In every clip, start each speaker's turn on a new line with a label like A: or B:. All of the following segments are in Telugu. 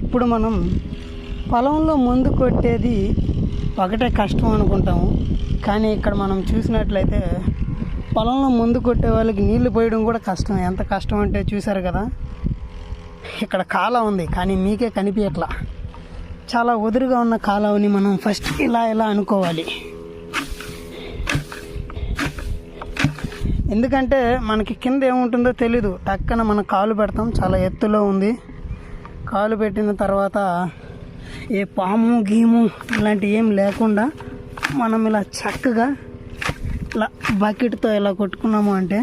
A: ఇప్పుడు మనం పొలంలో మందు కొట్టేది ఒకటే కష్టం అనుకుంటాము, కానీ ఇక్కడ మనం చూసినట్లయితే పొలంలో మందు కొట్టే వాళ్ళకి నీళ్లు పోయడం కూడా కష్టం. ఎంత కష్టం అంటే చూసారు కదా, ఇక్కడ కాలువ ఉంది కానీ మీకే కనిపించట్లా. చాలా ఒదురుగా ఉన్న కాలువని మనం ఫస్ట్ ఇలా అనుకోవాలి. ఎందుకంటే మనకి కింద ఏముంటుందో తెలీదు. టక్కన మనం కాలు పెడతాం, చాలా ఎత్తులో ఉంది. కాలు పెట్టిన తర్వాత ఏ పాము గీము ఇలాంటివి ఏం లేకుండా మనం ఇలా చక్కగా ఇలా బకెట్తో ఇలా కొట్టుకున్నాము అంటే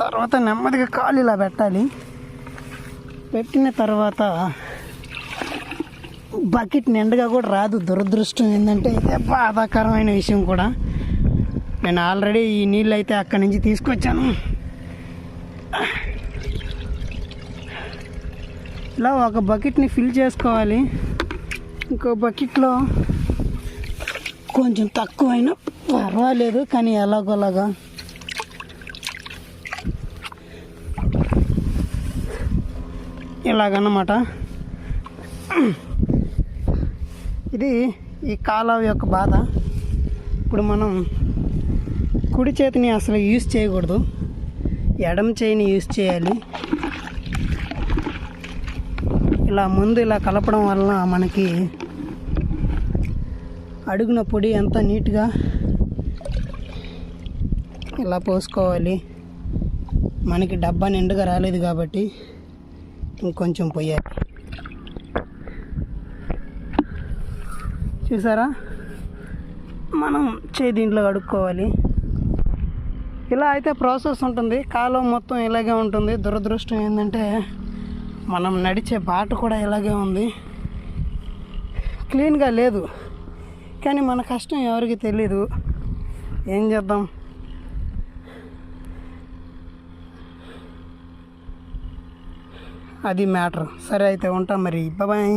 A: తర్వాత నెమ్మదిగా కాలు ఇలా పెట్టాలి. పెట్టిన తర్వాత బకెట్ నిండుగా కూడా రాదు. దురదృష్టం ఏంటంటే ఇదే బాధాకరమైన విషయం కూడా. నేను ఆల్రెడీ ఈ నీళ్ళు అయితే అక్కడి నుంచి తీసుకొచ్చాను. ఇలా ఒక బకెట్ని ఫిల్ చేసుకోవాలి. ఇంకో బకెట్లో కొంచెం తక్కువైనా పర్వాలేదు, కానీ ఎలాగోలాగా ఇలాగన్నమాట. ఇది ఈ కాలువ యొక్క బాధ. ఇప్పుడు మనం కుడి చేతిని అసలు యూజ్ చేయకూడదు, ఎడమ చేయిని యూజ్ చేయాలి. ఇలా ముందు ఇలా కలపడం వల్ల మనకి అడుగున పొడి అంతా నీట్గా ఇలా పోసుకోవాలి. మనకి డబ్బా నిండుగా రాలేదు కాబట్టి ఇంకొంచెం పోయాలి. చూసారా, మనం చేయి దీంట్లో కడుక్కోవాలి. ఇలా అయితే ప్రాసెస్ ఉంటుంది. కాలువ మొత్తం ఇలాగే ఉంటుంది. దురదృష్టం ఏంటంటే మనం నడిచే బాట కూడా ఇలాగే ఉంది, క్లీన్గా లేదు. కానీ మన కష్టం ఎవరికి తెలీదు. ఏం చేద్దాం. అది మ్యాటర్. సరే అయితే ఉంటాం మరి. బాయ్.